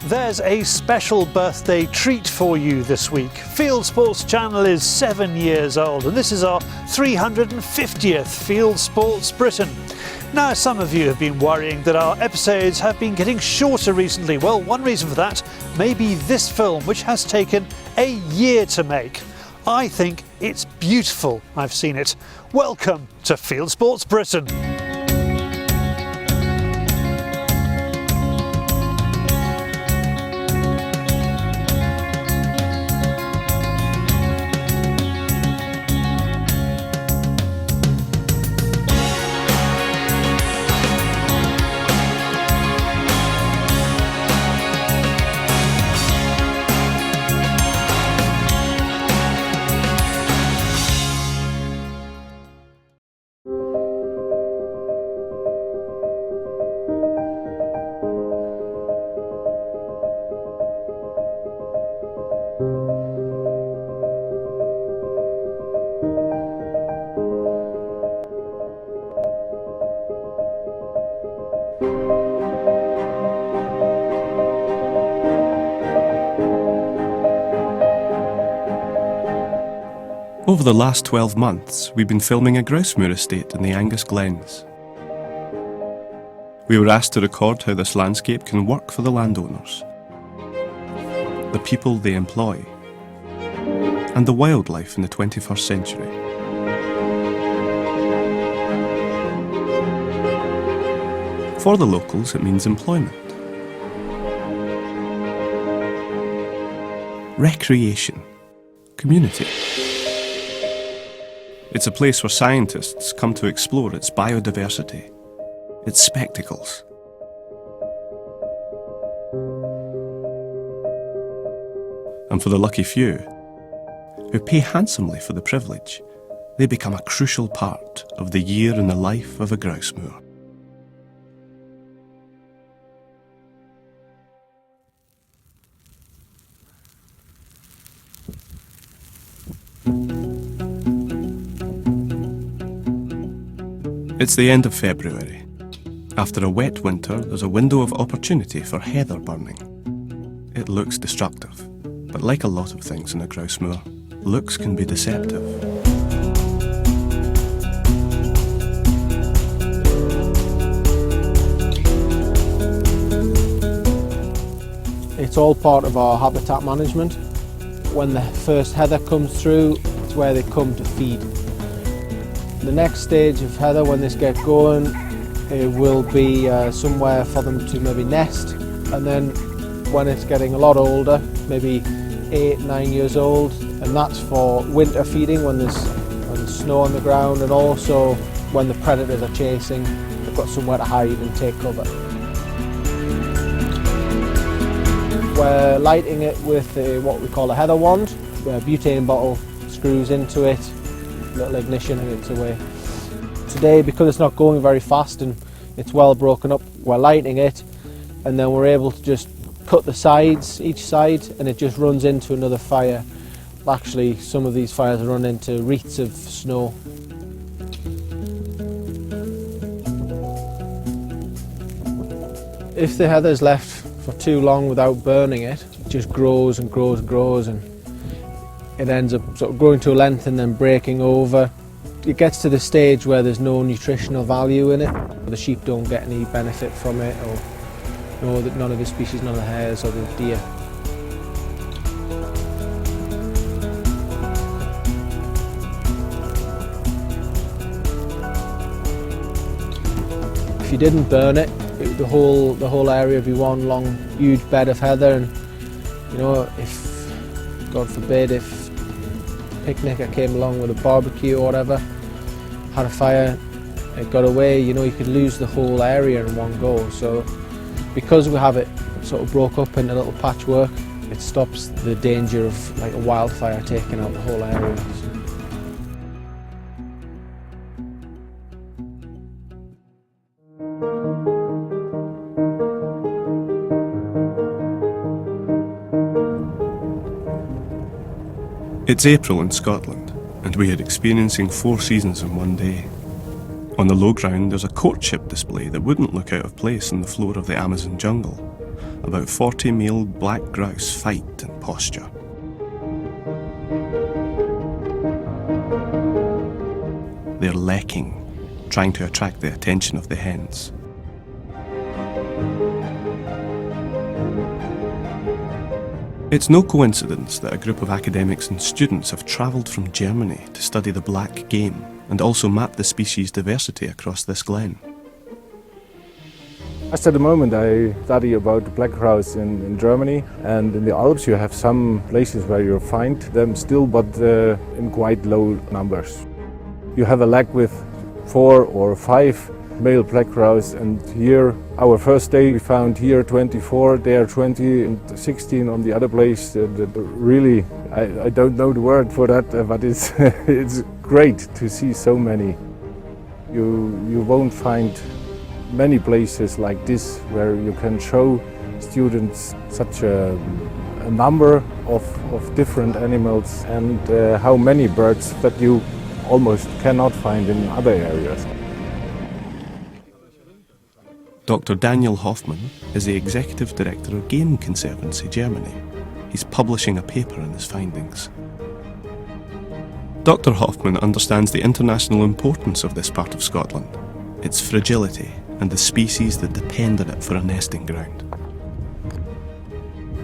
There's a special birthday treat for you this week. Fieldsports Channel is 7 years old and this is our 350th Fieldsports Britain. Now, some of you have been worrying that our episodes have been getting shorter recently. Well, one reason for that may be this film, which has taken a year to make. I think it's beautiful. I've seen it. Welcome to Fieldsports Britain. Over the last 12 months, we've been filming a grouse moor estate in the Angus Glens. We were asked to record how this landscape can work for the landowners, the people they employ, and the wildlife in the 21st century. For the locals, it means employment, recreation, community. It's a place where scientists come to explore its biodiversity, its spectacles. And for the lucky few, who pay handsomely for the privilege, they become a crucial part of the year in the life of a grouse moor. It's the end of February. After a wet winter, there's a window of opportunity for heather burning. It looks destructive, but like a lot of things in a grouse moor, looks can be deceptive. It's all part of our habitat management. When the first heather comes through, it's where they come to feed. The next stage of heather, when this gets going, it will be somewhere for them to maybe nest, and then when it's getting a lot older, maybe 8-9 years old, and that's for winter feeding when there's snow on the ground, and also when the predators are chasing, they've got somewhere to hide and take cover. We're lighting it with what we call a heather wand, where a butane bottle screws into it, little ignition, and it's away. Today, because it's not going very fast and it's well broken up, we're lighting it, and then we're able to just cut the sides, each side, and it just runs into another fire. Actually, some of these fires run into wreaths of snow. If the heather's left for too long without burning it, it just grows and grows and grows, and it ends up sort of growing to a length and then breaking over. It gets to the stage where there's no nutritional value in it. The sheep don't get any benefit from it, or none of the species, none of the hares or the deer. If you didn't burn it, the whole area would be one long, huge bed of heather, and you know, if God forbid, if picnicker came along with a barbecue or whatever, had a fire, it got away, you know, you could lose the whole area in one go. So because we have it sort of broke up into little patchwork, it stops the danger of like a wildfire taking out the whole area. It's April in Scotland, and we are experiencing 4 seasons in one day. On the low ground, there's a courtship display that wouldn't look out of place on the floor of the Amazon jungle. about 40 male black grouse fight and posture. They're lecking, trying to attract the attention of the hens. It's no coincidence that a group of academics and students have travelled from Germany to study the black game and also map the species diversity across this glen. Just at the moment I study about the black grouse in Germany, and in the Alps you have some places where you find them still, but in quite low numbers. You have a lag with 4 or 5 male black grouse, and here our first day we found here 24, there 20 and 16 on the other place. Really, I don't know the word for that, but it's it's great to see so many. You won't find many places like this where you can show students such a number of different animals and how many birds that you almost cannot find in other areas. Dr. Daniel Hoffmann is the Executive Director of Game Conservancy Germany. He's publishing a paper on his findings. Dr. Hoffmann understands the international importance of this part of Scotland, its fragility and the species that depend on it for a nesting ground.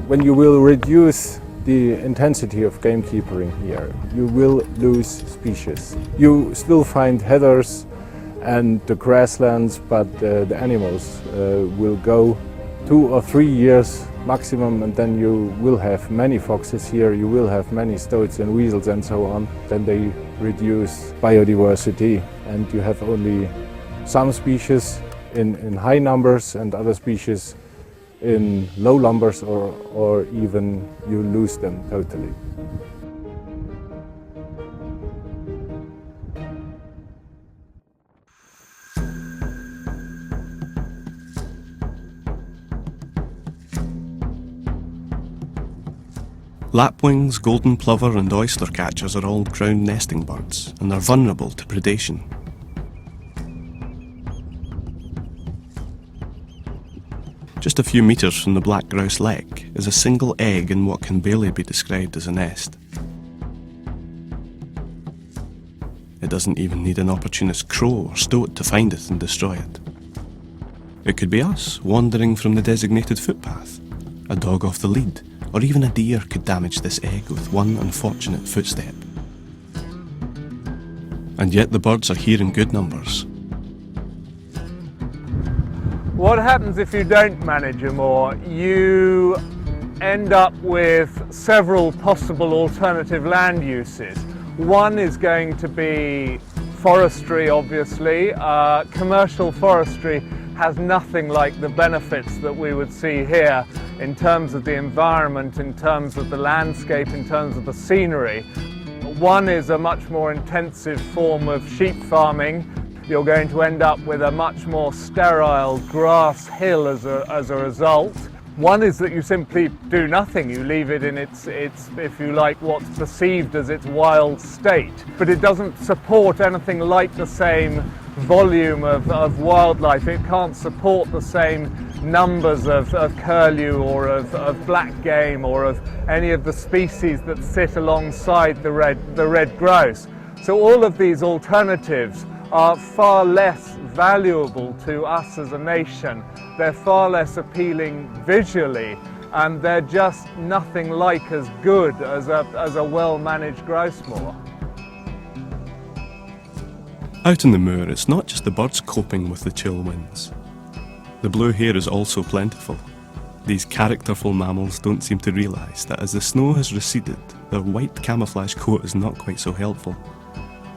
When you will reduce the intensity of gamekeeping here, you will lose species. You still find heathers and the grasslands, but the animals will go 2 or 3 years maximum, and then you will have many foxes here, you will have many stoats and weasels and so on. Then they reduce biodiversity, and you have only some species in high numbers and other species in low numbers, or even you lose them totally. Lapwings, golden plover and oyster catchers are all ground nesting birds, and they're vulnerable to predation. Just a few metres from the black grouse lek is a single egg in what can barely be described as a nest. It doesn't even need an opportunist crow or stoat to find it and destroy it. It could be us, wandering from the designated footpath. A dog off the lead, or even a deer could damage this egg with one unfortunate footstep. And yet the birds are here in good numbers. What happens if you don't manage them more? You end up with several possible alternative land uses. One is going to be forestry, obviously. Commercial forestry has nothing like the benefits that we would see here in terms of the environment, in terms of the landscape, in terms of the scenery. One is a much more intensive form of sheep farming. You're going to end up with a much more sterile grass hill as a result. One is that you simply do nothing. You leave it in its, if you like, what's perceived as its wild state. But it doesn't support anything like the same volume of wildlife. It can't support the same numbers of curlew or of black game or of any of the species that sit alongside the red grouse. So all of these alternatives are far less valuable to us as a nation. They're far less appealing visually, and they're just nothing like as good as a well-managed grouse moor. Out in the moor, it's not just the birds coping with the chill winds. The blue hare is also plentiful. These characterful mammals don't seem to realise that as the snow has receded, their white camouflage coat is not quite so helpful.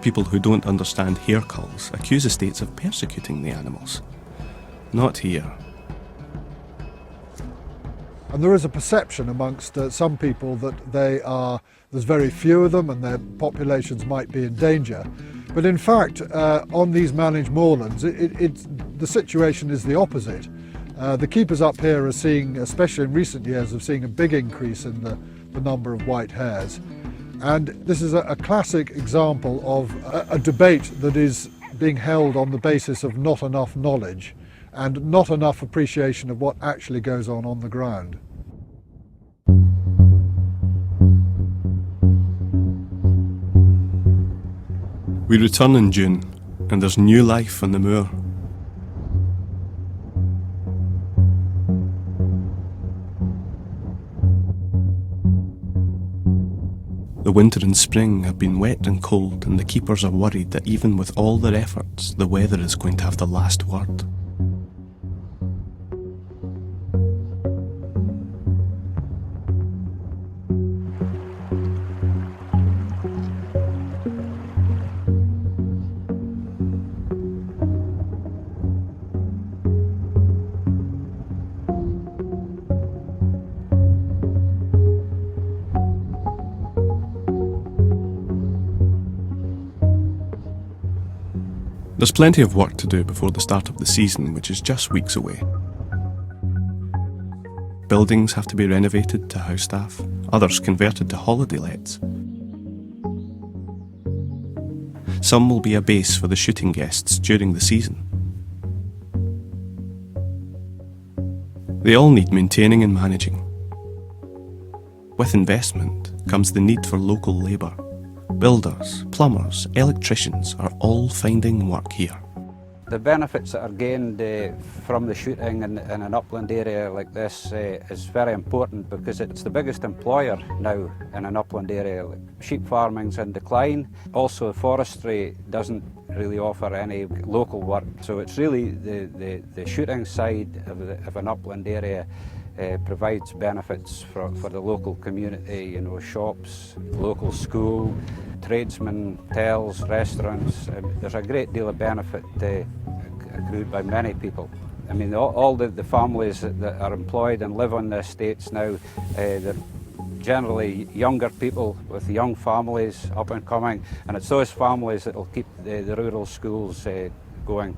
People who don't understand hare culls accuse estates of persecuting the animals. Not here. And there is a perception amongst some people that there's very few of them and their populations might be in danger. But in fact, on these managed moorlands, the situation is the opposite. The keepers up here are seeing, especially in recent years, have seen a big increase in the number of white hares. And this is a classic example of a debate that is being held on the basis of not enough knowledge. and not enough appreciation of what actually goes on the ground. We return in June, and there's new life on the moor. The winter and spring have been wet and cold, and the keepers are worried that even with all their efforts, the weather is going to have the last word. There's plenty of work to do before the start of the season, which is just weeks away. Buildings have to be renovated to house staff, others converted to holiday lets. Some will be a base for the shooting guests during the season. They all need maintaining and managing. With investment comes the need for local labour. Builders, plumbers, electricians are all finding work here. The benefits that are gained from the shooting in an upland area like this is very important, because it's the biggest employer now in an upland area. Sheep farming's in decline. Also, forestry doesn't really offer any local work. So it's really the shooting side of an upland area provides benefits for the local community, you know, shops, local school, tradesmen, hotels, restaurants. There's a great deal of benefit accrued by many people. I mean, all the families that are employed and live on the estates now, they're generally younger people with young families up and coming, and it's those families that will keep the rural schools going.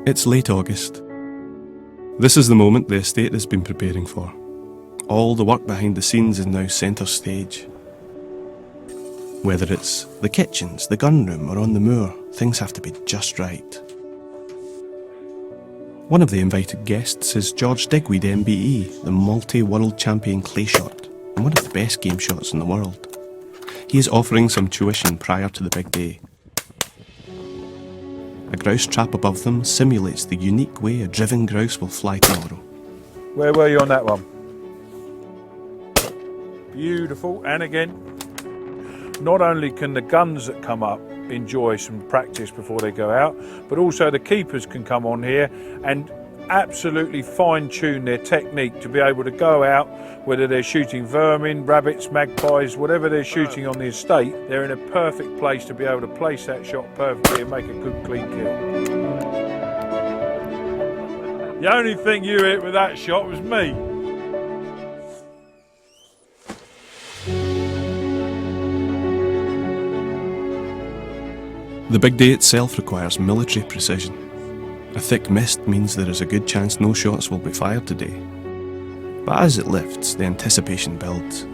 It's late August. This is the moment the estate has been preparing for. All the work behind the scenes is now centre stage. Whether it's the kitchens, the gun room or on the moor, things have to be just right. One of the invited guests is George Digweed MBE, the multi-world champion clay shot and one of the best game shots in the world. He is offering some tuition prior to the big day. A grouse trap above them simulates the unique way a driven grouse will fly tomorrow. Where were you on that one? Beautiful. And again, not only can the guns that come up enjoy some practice before they go out, but also the keepers can come on here and absolutely fine-tune their technique to be able to go out, whether they're shooting vermin, rabbits, magpies, whatever they're shooting on the estate, they're in a perfect place to be able to place that shot perfectly and make a good clean kill. The only thing you hit with that shot was me. The big day itself requires military precision. A thick mist means there is a good chance no shots will be fired today. But as it lifts, the anticipation builds.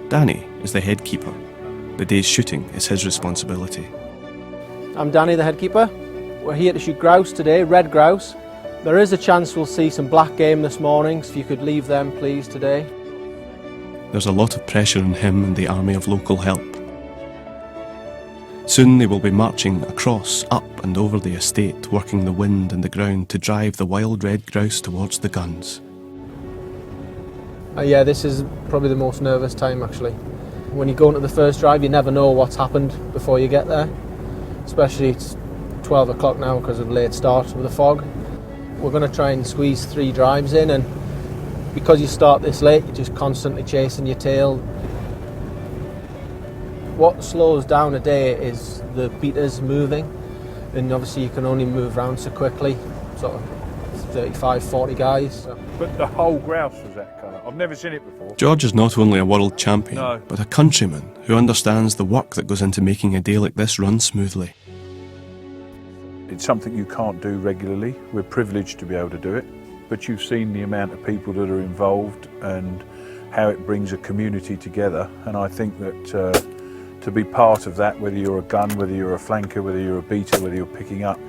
Danny is the head keeper. The day's shooting is his responsibility. I'm Danny, the head keeper. We're here to shoot grouse today, red grouse. There is a chance we'll see some black game this morning, so if you could leave them please today. There's a lot of pressure on him and the army of local help. Soon they will be marching across, up and over the estate, working the wind and the ground to drive the wild red grouse towards the guns. Yeah, this is probably the most nervous time actually. When you go into the first drive, you never know what's happened before you get there. Especially it's 12 o'clock now because of the late start with the fog. We're going to try and squeeze 3 drives in, and because you start this late, you're just constantly chasing your tail. What slows down a day is the beaters moving, and obviously you can only move around so quickly, sort of 35, 40 guys. So. But the whole grouse was that colour. I've never seen it before. George is not only a world champion, but a countryman who understands the work that goes into making a day like this run smoothly. it's something you can't do regularly. We're privileged to be able to do it, but you've seen the amount of people that are involved and how it brings a community together, and I think that to be part of that, whether you're a gun, whether you're a flanker, whether you're a beater, whether you're picking up,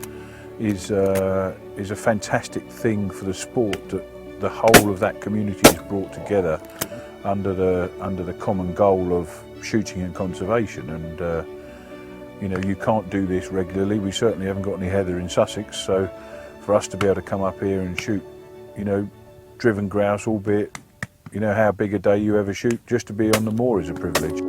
is a fantastic thing for the sport, that the whole of that community is brought together under the common goal of shooting and conservation. And you know, you can't do this regularly. We certainly haven't got any heather in Sussex, so for us to be able to come up here and shoot, you know, driven grouse, albeit, you know, how big a day you ever shoot, just to be on the moor is a privilege.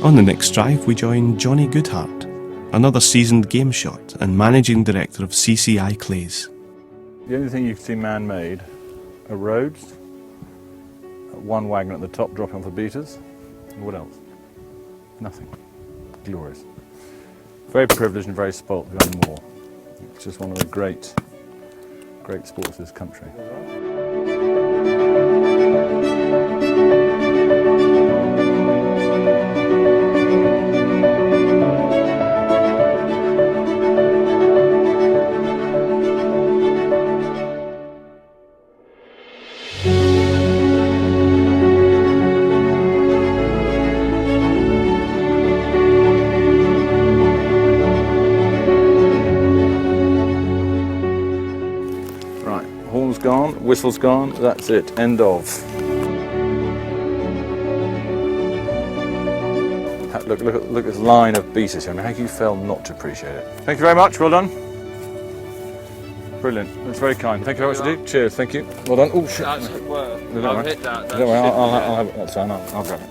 On the next drive, we join Johnny Goodhart, another seasoned game shot and managing director of CCI Clays. The only thing you can see man-made are roads, one wagon at the top dropping off the beaters, and what else? Nothing. Glorious. Very privileged and very spoilt to be on the moor. It's just one of the great sports of this country. Gone, whistle's gone, that's it, end of. Look at this line of beaters here. I mean, how can you fail not to appreciate it? Thank you very much, well done. Brilliant, that's very kind. Thank you very much indeed. Cheers, thank you. Well done. Oh shit. That's good work. I'll hit that. Don't worry, I'll have it, that's fine, I'll grab it.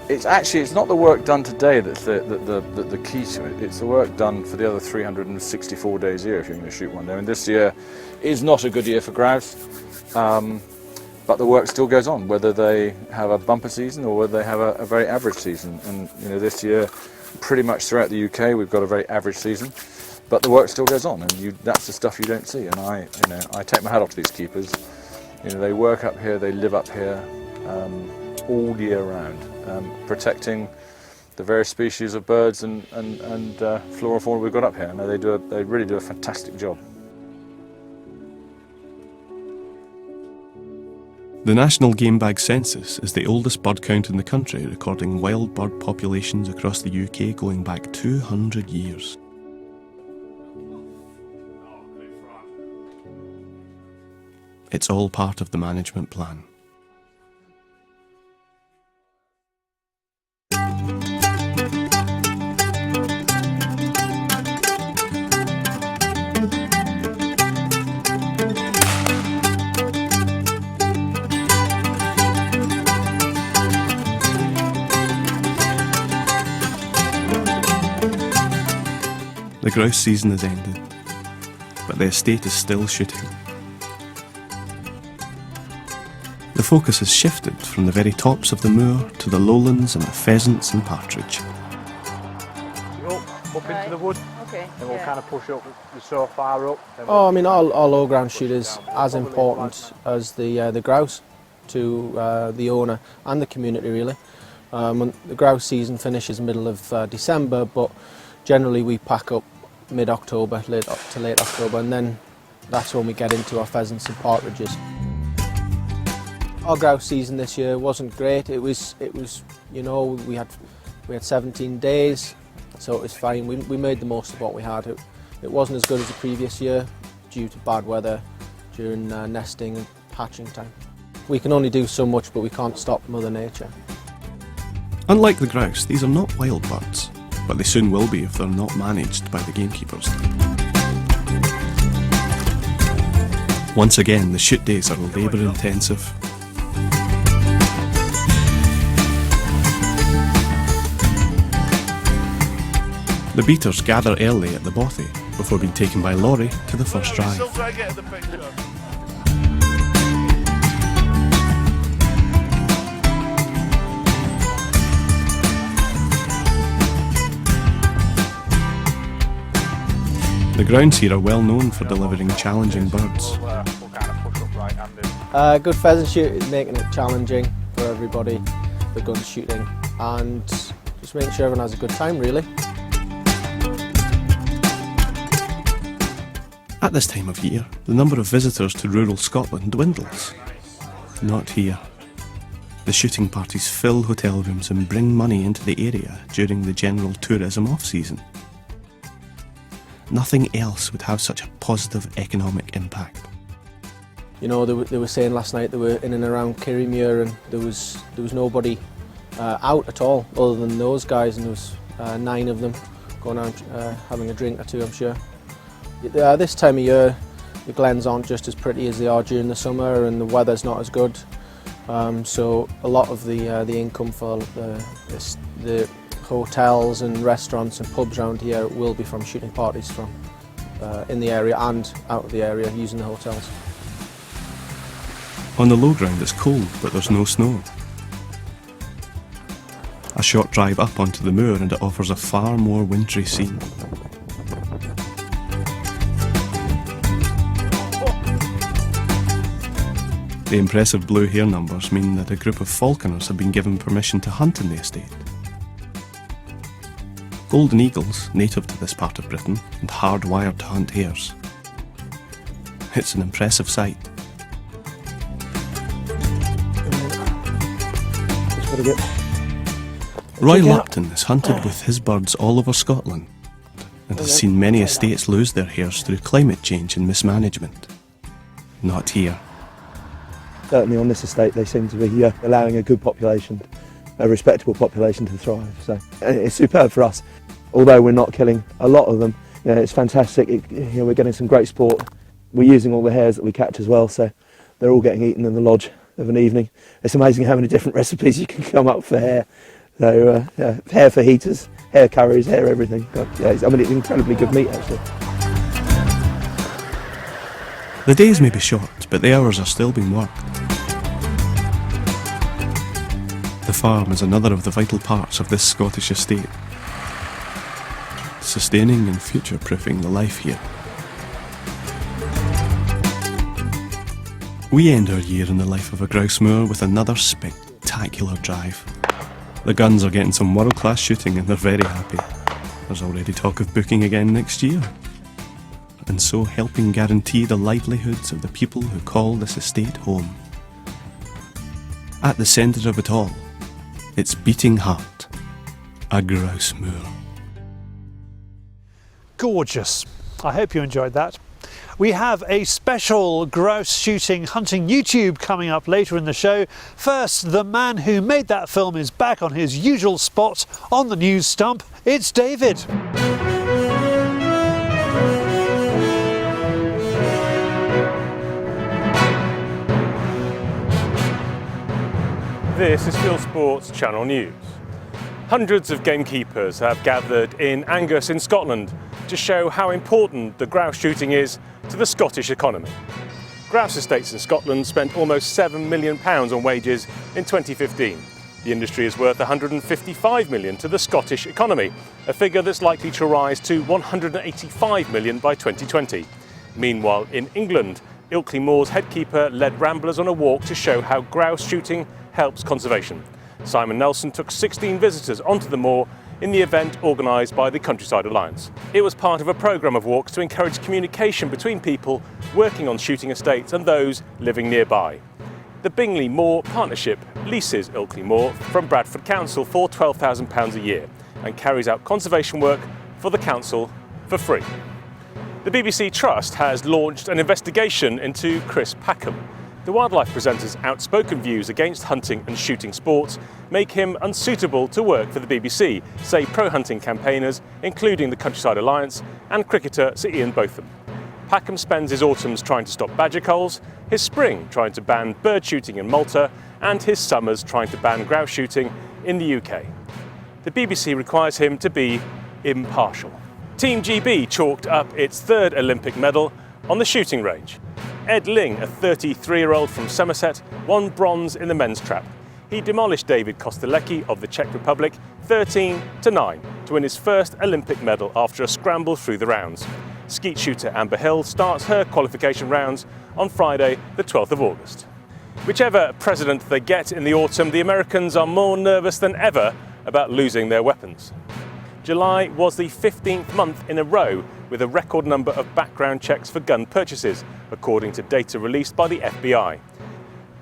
It's not the work done today that's the key to it. It's the work done for the other 364 days a year if you're going to shoot one day. I mean, this year is not a good year for grouse, but the work still goes on, whether they have a bumper season or whether they have a very average season. And you know, this year, pretty much throughout the UK, we've got a very average season, but the work still goes on, and that's the stuff you don't see. And I take my hat off to these keepers. You know, they work up here, they live up here all year round. Protecting the various species of birds and flora and fauna we've got up here. And they really do a fantastic job. The National Game Bag Census is the oldest bird count in the country, recording wild bird populations across the UK going back 200 years. It's all part of the management plan. The grouse season has ended, but the estate is still shooting. The focus has shifted from the very tops of the moor to the lowlands and the pheasants and partridge. Up into the wood, Okay. and we'll kind of push up so far up. Oh, I mean, all low ground shoot is as important as the grouse to the owner and the community, really. When the grouse season finishes middle of December, but generally we pack up mid-October, late October, and then that's when we get into our pheasants and partridges. Our grouse season this year wasn't great. It was, you know, we had 17 days, so it was fine. We made the most of what we had. It wasn't as good as the previous year due to bad weather during nesting and hatching time. We can only do so much, but we can't stop Mother Nature. Unlike the grouse, these are not wild birds, but they soon will be if they're not managed by the gamekeepers. Once again, the shoot days are labour intensive. The beaters gather early at the bothy before being taken by lorry to the first drive. The grounds here are well known for delivering challenging birds. Good pheasant shooting, making it challenging for everybody, the gun shooting, and just making sure everyone has a good time, really. At this time of year, the number of visitors to rural Scotland dwindles. Not here. The shooting parties fill hotel rooms and bring money into the area during the general tourism off-season. Nothing else would have such a positive economic impact. You know, they were saying last night they were in and around Kirriemuir and there was nobody out at all other than those guys, and there was 9 of them going out having a drink or two, I'm sure. This time of year the glens aren't just as pretty as they are during the summer, and the weather's not as good, so a lot of the income for the hotels and restaurants and pubs around here will be from shooting parties from in the area and out of the area using the hotels. On the low ground it's cold, but there's no snow. A short drive up onto the moor and it offers a far more wintry scene. The impressive blue hare numbers mean that a group of falconers have been given permission to hunt in the estate. Golden eagles, native to this part of Britain and hardwired to hunt hares. It's an impressive sight. Roy Lupton is hunted with his birds all over Scotland and has seen many estates lose their hares through climate change and mismanagement. Not here. Certainly on this estate they seem to be allowing a good population, a respectable population to thrive. So it's superb for us. Although we're not killing a lot of them, it's fantastic. We're getting some great sport. We're using all the hares that we catch as well, so they're all getting eaten in the lodge of an evening. It's amazing how many different recipes you can come up for hare. So hare fajitas, hare curries, hare everything. But, it's incredibly good meat actually. The days may be short, but the hours are still being worked. The farm is another of the vital parts of this Scottish estate, sustaining and future-proofing the life here. We end our year in the life of a grouse moor with another spectacular drive. The guns are getting some world-class shooting and they're very happy. There's already talk of booking again next year, and so helping guarantee the livelihoods of the people who call this estate home. At the centre of it all, its beating heart, a grouse moor. Gorgeous. I hope you enjoyed that. We have a special grouse shooting hunting YouTube coming up later in the show. First, the man who made that film is back on his usual spot on the news stump. It's David. This is Fieldsports Channel News. Hundreds of gamekeepers have gathered in Angus in Scotland to show how important the grouse shooting is to the Scottish economy. Grouse estates in Scotland spent almost £7 million on wages in 2015. The industry is worth £155 million to the Scottish economy, a figure that's likely to rise to £185 million by 2020. Meanwhile, in England, Ilkley Moor's headkeeper led ramblers on a walk to show how grouse shooting helps conservation. Simon Nelson took 16 visitors onto the moor in the event organised by the Countryside Alliance. It was part of a programme of walks to encourage communication between people working on shooting estates and those living nearby. The Bingley Moor Partnership leases Ilkley Moor from Bradford Council for £12,000 a year and carries out conservation work for the council for free. The BBC Trust has launched an investigation into Chris Packham. The wildlife presenter's outspoken views against hunting and shooting sports make him unsuitable to work for the BBC, say pro-hunting campaigners, including the Countryside Alliance and cricketer Sir Ian Botham. Packham spends his autumns trying to stop badger culls, his spring trying to ban bird shooting in Malta, and his summers trying to ban grouse shooting in the UK. The BBC requires him to be impartial. Team GB chalked up its third Olympic medal on the shooting range. Ed Ling, a 33-year-old from Somerset, won bronze in the men's trap. He demolished David Kostelecki of the Czech Republic 13-9 to win his first Olympic medal after a scramble through the rounds. Skeet shooter Amber Hill starts her qualification rounds on Friday, the 12th of August. Whichever president they get in the autumn, the Americans are more nervous than ever about losing their weapons. July was the 15th month in a row with a record number of background checks for gun purchases, according to data released by the FBI.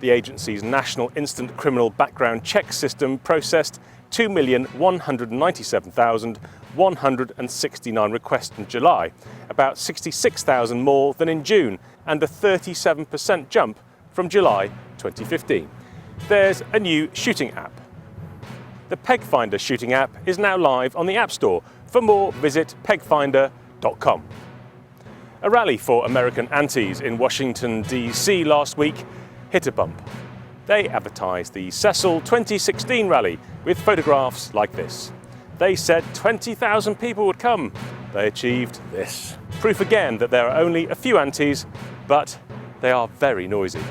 The agency's National Instant Criminal Background Check System processed 2,197,169 requests in July, about 66,000 more than in June, and a 37% jump from July 2015. There's a new shooting app. The Pegfinder shooting app is now live on the App Store. For more, visit pegfinder.com. A rally for American aunties in Washington, D.C. last week hit a bump. They advertised the Cecil 2016 rally with photographs like this. They said 20,000 people would come. They achieved this. Proof again that there are only a few aunties, but they are very noisy.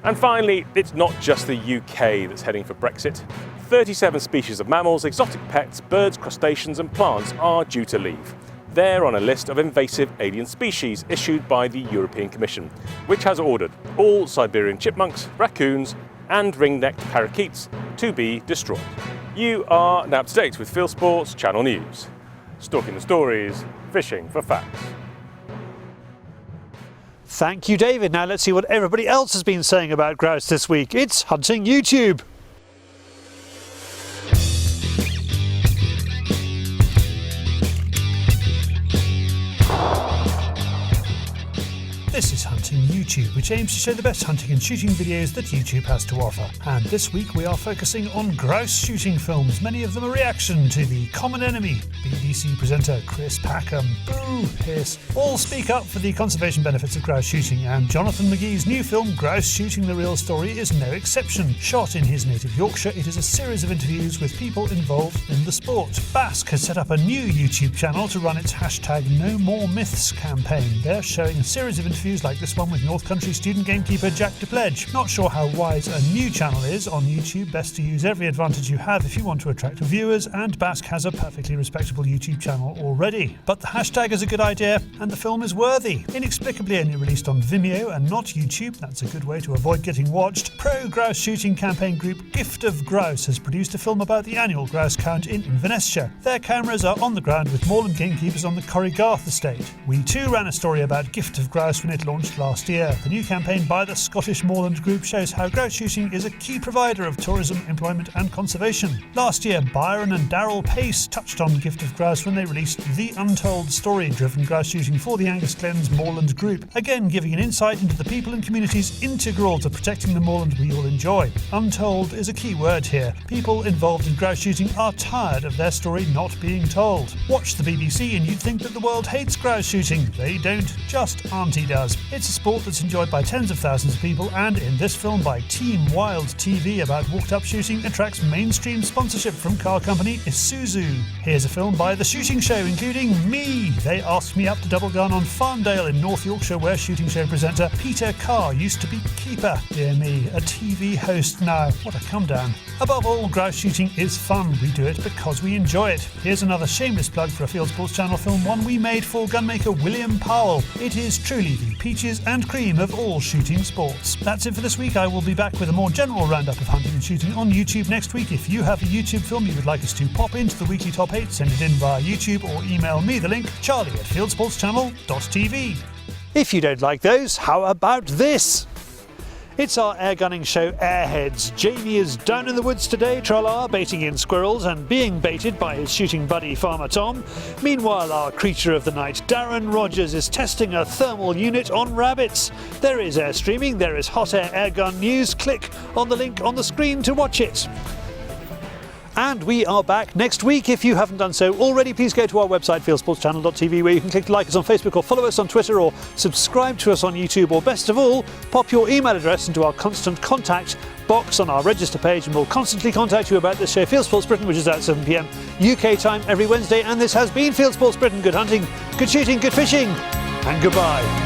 And finally, it's not just the UK that's heading for Brexit. 37 species of mammals, exotic pets, birds, crustaceans and plants are due to leave. They're on a list of invasive alien species issued by the European Commission, which has ordered all Siberian chipmunks, raccoons and ring-necked parakeets to be destroyed. You are now up to date with Fieldsports Channel News. Stalking the stories, fishing for facts. Thank you, David. Now let's see what everybody else has been saying about grouse this week. It's Hunting YouTube. This is Hunting YouTube, which aims to show the best hunting and shooting videos that YouTube has to offer. And this week we are focusing on grouse shooting films, many of them a reaction to The Common Enemy. BBC presenter Chris Packham, boo, hiss, all speak up for the conservation benefits of grouse shooting, and Jonathan McGee's new film Grouse Shooting the Real Story is no exception. Shot in his native Yorkshire, it is a series of interviews with people involved in the sport. Basque has set up a new YouTube channel to run its #NoMoreMyths campaign. They're showing a series of interviews like this one with North Country student gamekeeper Jack DePledge. Not sure how wise a new channel is on YouTube. Best to use every advantage you have if you want to attract viewers, and Basque has a perfectly respectable YouTube channel already. But the hashtag is a good idea and the film is worthy. Inexplicably only released on Vimeo and not YouTube, that's a good way to avoid getting watched. Pro grouse shooting campaign group Gift of Grouse has produced a film about the annual grouse count in Inverness. Their cameras are on the ground with moorland gamekeepers on the Corrigarth estate. We too ran a story about Gift of Grouse when it launched last year. The new campaign by the Scottish Moorland Group shows how grouse shooting is a key provider of tourism, employment and conservation. Last year, Byron and Daryl Pace touched on Gift of Grouse when they released The Untold Story-driven grouse shooting for the Angus Glens Moorland Group, again giving an insight into the people and communities integral to protecting the moorland we all enjoy. Untold is a key word here. People involved in grouse shooting are tired of their story not being told. Watch the BBC and you'd think that the world hates grouse shooting. They don't, just Auntie does. It's a sport that's enjoyed by tens of thousands of people, and in this film by Team Wild TV about walked-up shooting attracts mainstream sponsorship from car company Isuzu. Here's a film by The Shooting Show, including me. They asked me up to double gun on Farndale in North Yorkshire, where shooting show presenter Peter Carr used to be keeper. Dear me, a TV host now. What a come down. Above all, grouse shooting is fun. We do it because we enjoy it. Here's another shameless plug for a Fieldsports Channel film, one we made for gunmaker William Powell. It is truly the peaches and cream of all shooting sports. That's it for this week. I will be back with a more general roundup of hunting and shooting on YouTube next week. If you have a YouTube film you would like us to pop into the weekly top 8, send it in via YouTube or email me the link, charlie@fieldsportschannel.tv. If you don't like those, how about this? It's our air gunning show Airheads. Jamie is down in the woods today, tra-la, baiting in squirrels and being baited by his shooting buddy Farmer Tom. Meanwhile, our creature of the night Darren Rogers is testing a thermal unit on rabbits. There is air streaming, there is hot air airgun news. Click on the link on the screen to watch it. And we are back next week. If you haven't done so already, please go to our website, fieldsportschannel.tv, where you can click to like us on Facebook or follow us on Twitter or subscribe to us on YouTube, or best of all, pop your email address into our constant contact box on our register page and we'll constantly contact you about this show, Fieldsports Britain, which is at 7 p.m. UK time every Wednesday. And this has been Fieldsports Britain. Good hunting, good shooting, good fishing, and goodbye.